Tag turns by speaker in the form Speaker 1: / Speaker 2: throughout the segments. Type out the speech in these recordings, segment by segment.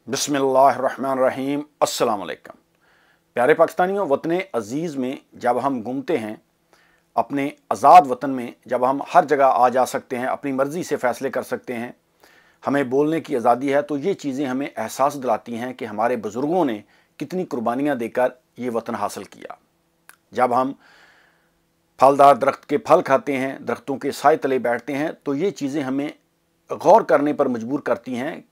Speaker 1: बिस्मिल्लाहिर्रहमानिर्रहीम। अस्सलाम वालेकुम। प्यारे पाकिस्तानियों, वतन अज़ीज़ में जब हम घूमते हैं, अपने आज़ाद वतन में जब हम हर जगह आ जा सकते हैं, अपनी मर्ज़ी से फ़ैसले कर सकते हैं, हमें बोलने की आज़ादी है, तो ये चीज़ें हमें एहसास दिलाती हैं कि हमारे बुज़ुर्गों ने कितनी कुर्बानियाँ देकर ये वतन हासिल किया। जब हम फलदार दरख्त के फल खाते हैं, दरख्तों के साए तले बैठते हैं, तो ये चीज़ें हमें गौर करने पर मजबूर करती हैं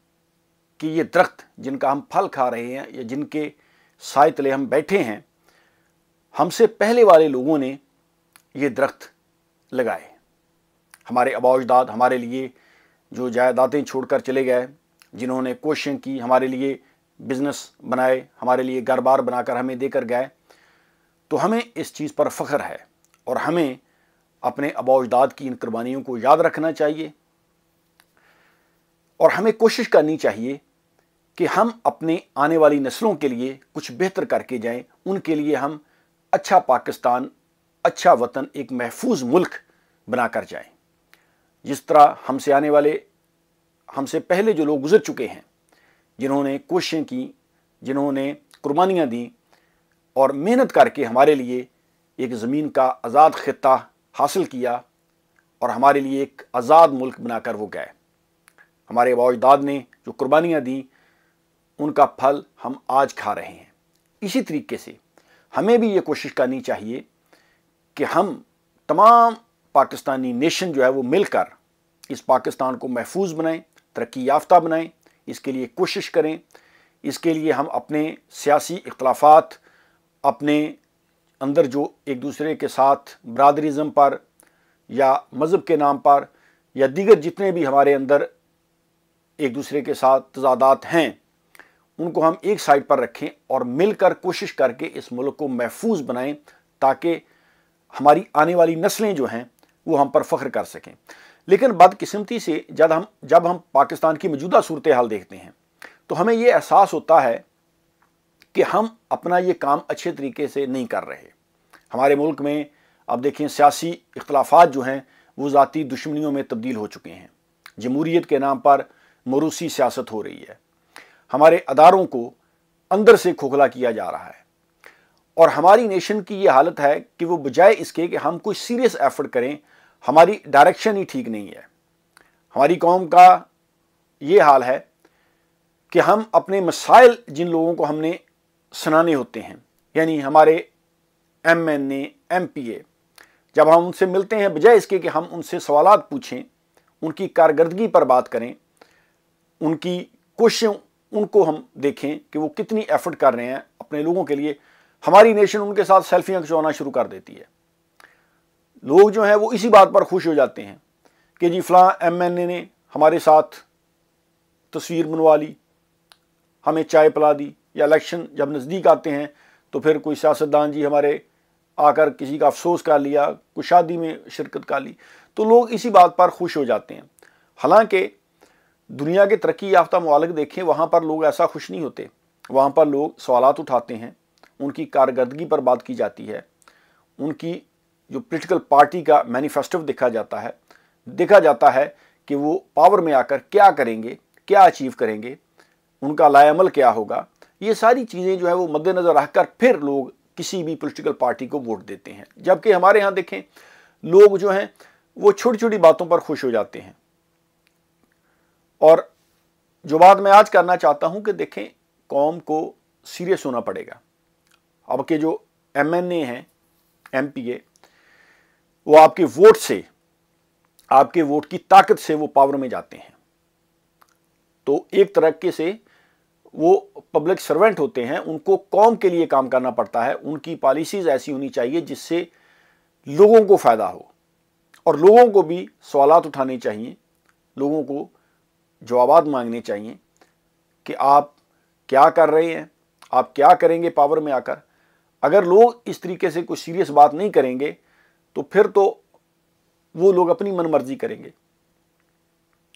Speaker 1: कि ये दरख्त जिनका हम फल खा रहे हैं या जिनके साए तले हम बैठे हैं, हमसे पहले वाले लोगों ने ये दरख्त लगाए। हमारे आबा अजदाद हमारे लिए जो जायदादें छोड़कर चले गए, जिन्होंने कोशिशें की, हमारे लिए बिज़नेस बनाए, हमारे लिए घर बार बनाकर हमें देकर गए, तो हमें इस चीज़ पर फ़ख्र है और हमें अपने आबा अजदाद की इन कुर्बानियों को याद रखना चाहिए और हमें कोशिश करनी चाहिए कि हम अपने आने वाली नस्लों के लिए कुछ बेहतर करके जाएं। उनके लिए हम अच्छा पाकिस्तान, अच्छा वतन, एक महफूज मुल्क बनाकर जाएं। जिस तरह हमसे पहले जो लोग गुजर चुके हैं, जिन्होंने कोशिशें की, जिन्होंने कुर्बानियाँ दी और मेहनत करके हमारे लिए एक ज़मीन का आज़ाद खित्ता हासिल किया और हमारे लिए एक आज़ाद मुल्क बनाकर वो गए। हमारे आबा अजदाद ने जो कुर्बानियाँ दी, उनका फल हम आज खा रहे हैं। इसी तरीके से हमें भी ये कोशिश करनी चाहिए कि हम तमाम पाकिस्तानी नेशन जो है वो मिलकर इस पाकिस्तान को महफूज बनाएं, तरक्की याफ्ता बनाएं, इसके लिए कोशिश करें। इसके लिए हम अपने सियासी इख्तलाफात, अपने अंदर जो एक दूसरे के साथ बरादरीज़म पर या मज़हब के नाम पर या दीगर जितने भी हमारे अंदर एक दूसरे के साथ तज़ादात हैं, उनको हम एक साइड पर रखें और मिलकर कोशिश करके इस मुल्क को महफूज बनाएं, ताकि हमारी आने वाली नस्लें जो हैं वो हम पर फ़ख्र कर सकें। लेकिन बदकिस्मती से जब हम पाकिस्तान की मौजूदा सूरत हाल देखते हैं, तो हमें ये एहसास होता है कि हम अपना ये काम अच्छे तरीके से नहीं कर रहे। हमारे मुल्क में अब देखें, सियासी इख्तलाफात जो हैं वो ज़ाती दुश्मनियों में तब्दील हो चुके हैं। जमहूरियत के नाम पर मरूसी सियासत हो रही है। हमारे अदारों को अंदर से खोखला किया जा रहा है और हमारी नेशन की ये हालत है कि वो बजाय इसके कि हम कोई सीरियस एफर्ट करें, हमारी डायरेक्शन ही ठीक नहीं है। हमारी कौम का ये हाल है कि हम अपने मसाइल जिन लोगों को हमने सुनाने होते हैं, यानी हमारे MNA, MPA, जब हम उनसे मिलते हैं, बजाय इसके कि हम उनसे सवालात पूछें, उनकी कारकर्दगी पर बात करें, उनकी कोशिशों उनको हम देखें कि वो कितनी एफर्ट कर रहे हैं अपने लोगों के लिए, हमारी नेशन उनके साथ सेल्फियाँ खिंचवाना शुरू कर देती है। लोग जो हैं वो इसी बात पर खुश हो जाते हैं कि जी फ़लाँ MNA ने हमारे साथ तस्वीर बनवा ली, हमें चाय पिला दी, या इलेक्शन जब नज़दीक आते हैं तो फिर कोई सियासतदान जी हमारे आकर किसी का अफसोस कर लिया, कोई शादी में शिरकत कर ली, तो लोग इसी बात पर खुश हो जाते हैं। हालांकि दुनिया के तरक्की याफ्ता मुमालिक देखें, वहाँ पर लोग ऐसा खुश नहीं होते। वहाँ पर लोग सवालात उठाते हैं, उनकी कारकर्दगी पर बात की जाती है, उनकी जो पॉलिटिकल पार्टी का मैनिफेस्टो देखा जाता है कि वो पावर में आकर क्या करेंगे, क्या अचीव करेंगे, उनका लाएअमल क्या होगा। ये सारी चीज़ें जो है वो मद्देनज़र रखकर फिर लोग किसी भी पॉलिटिकल पार्टी को वोट देते हैं। जबकि हमारे यहाँ देखें, लोग जो हैं वो छोटी छोटी बातों पर खुश हो जाते हैं। और जो बात मैं आज करना चाहता हूं कि देखें, कौम को सीरियस होना पड़ेगा। अब के जो MNA हैं, MPA, वो आपके वोट से, आपके वोट की ताकत से वो पावर में जाते हैं। तो एक तरीके से वो पब्लिक सर्वेंट होते हैं, उनको कौम के लिए काम करना पड़ता है। उनकी पॉलिसीज़ ऐसी होनी चाहिए जिससे लोगों को फ़ायदा हो और लोगों को भी सवालात उठाने चाहिए, लोगों को जवाबात मांगने चाहिए कि आप क्या कर रहे हैं, आप क्या करेंगे पावर में आकर। अगर लोग इस तरीके से कोई सीरियस बात नहीं करेंगे तो फिर तो वो लोग अपनी मनमर्जी करेंगे।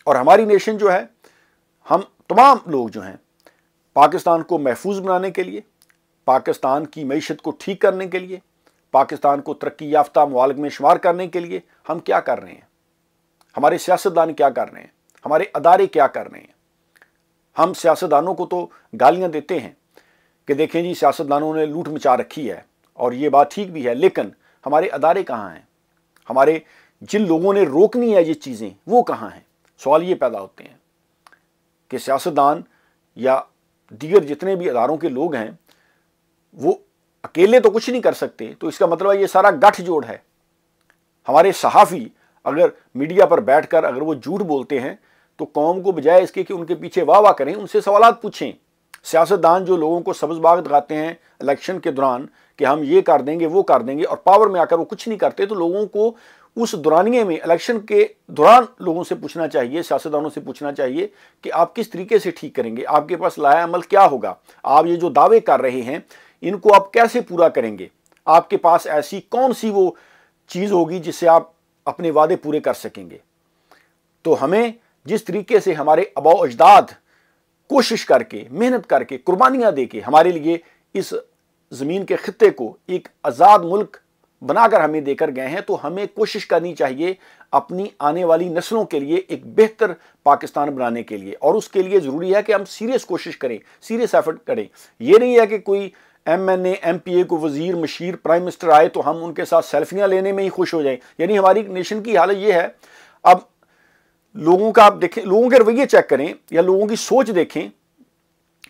Speaker 1: और हमारी नेशन जो है, हम तमाम लोग जो हैं, पाकिस्तान को महफूज बनाने के लिए, पाकिस्तान की मईशत को ठीक करने के लिए, पाकिस्तान को तरक्की याफ्ता मुमालिक में शुमार करने के लिए हम क्या कर रहे हैं, हमारे सियासतदान क्या कर रहे हैं, हमारे अदारे क्या कर रहे हैं। हम सियासतदानों को तो गालियां देते हैं कि देखें जी सियासतदानों ने लूट मचा रखी है, और ये बात ठीक भी है, लेकिन हमारे अदारे कहाँ हैं? हमारे जिन लोगों ने रोकनी है ये चीज़ें वो कहाँ हैं? सवाल ये पैदा होते हैं कि सियासतदान या दीगर जितने भी अदारों के लोग हैं वो अकेले तो कुछ नहीं कर सकते, तो इसका मतलब है ये सारा गठजोड़ है। हमारे सहाफ़ी अगर मीडिया पर बैठकर अगर वो झूठ बोलते हैं तो कौम को बजाय इसके कि उनके पीछे वाह वाह करें, उनसे सवालात पूछें। सियासतदान जो लोगों को सब्ज़बाग दिखाते हैं इलेक्शन के दौरान कि हम ये कर देंगे वो कर देंगे, और पावर में आकर वो कुछ नहीं करते, तो लोगों को उस दौरानिए में इलेक्शन के दौरान लोगों से पूछना चाहिए, सियासतदानों से पूछना चाहिए कि आप किस तरीके से ठीक करेंगे, आपके पास लाया अमल क्या होगा, आप ये जो दावे कर रहे हैं इनको आप कैसे पूरा करेंगे, आपके पास ऐसी कौन सी वो चीज़ होगी जिससे आप अपने वादे पूरे कर सकेंगे। तो हमें जिस तरीके से हमारे आबाओ अजदाद कोशिश करके, मेहनत करके, कुर्बानियां देके हमारे लिए इस ज़मीन के खित्ते को एक आज़ाद मुल्क बनाकर हमें देकर गए हैं, तो हमें कोशिश करनी चाहिए अपनी आने वाली नस्लों के लिए एक बेहतर पाकिस्तान बनाने के लिए। और उसके लिए ज़रूरी है कि हम सीरियस कोशिश करें, सीरियस एफर्ट करें। ये नहीं है कि कोई MNA MPA को वज़ीर मशीर प्राइम मिनिस्टर आए तो हम उनके साथ सेल्फियाँ लेने में ही खुश हो जाएं। यानी हमारी नेशन की हालत ये है। अब लोगों का आप देखें, लोगों के रवैये चेक करें या लोगों की सोच देखें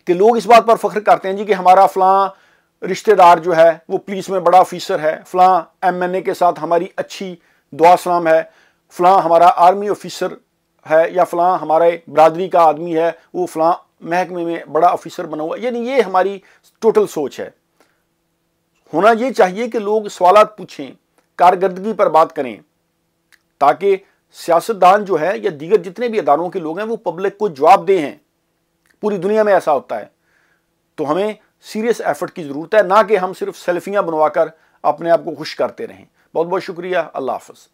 Speaker 1: कि लोग इस बात पर फख्र करते हैं जी कि हमारा फ़लाँ रिश्तेदार जो है वो पुलिस में बड़ा ऑफिसर है, फ़लाँ MNA के साथ हमारी अच्छी दुआ सलाम है, फ़लाँ हमारा आर्मी ऑफिसर है, या फ़लाँ हमारे बरादरी का आदमी है वो फ़लाँ महकमे में बड़ा ऑफिसर बना हुआ। यानी ये हमारी टोटल सोच है। होना ये चाहिए कि लोग सवालात पूछें, कारकर्दगी पर बात करें, ताकि सियासतदान जो है या दीगर जितने भी अदारों के लोग हैं वो पब्लिक को जवाबदेह हैं। पूरी दुनिया में ऐसा होता है। तो हमें सीरियस एफर्ट की ज़रूरत है, ना कि हम सिर्फ सेल्फियाँ बनवाकर अपने आप को खुश करते रहें। बहुत बहुत शुक्रिया। अल्लाह हाफ़िज़।